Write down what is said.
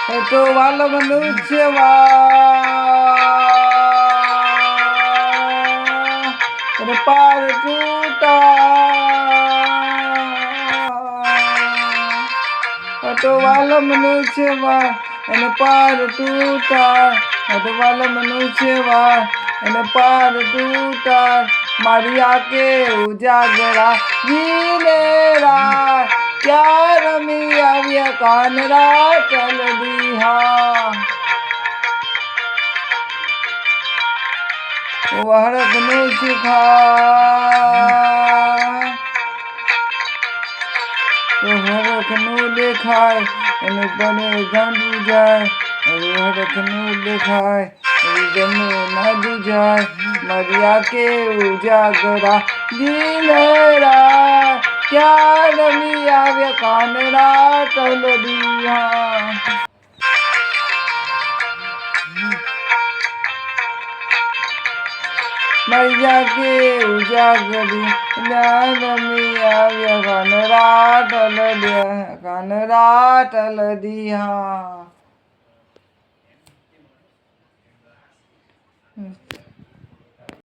तो वाल मनुष्य पार टूटा तो वाल मनुष्य पार टूटा तो वाल मनुष्य पार टूटा मारिया के उजागरा जीनेरा क्या रमी आव्य कानरा चल दिहा वहरत ने सिखा तो हरख नु देखाय અને બને ગાંડું જાય હરખનું દેખાય ગમે નાદું જાય મર્યા કે ઉજાગરા દિલરા ક્યાં રમી આવ્યા કાનડા તલડિયા મર્યા કે ઉજાગરી રમી આવ્યા કાનડા તલડિયા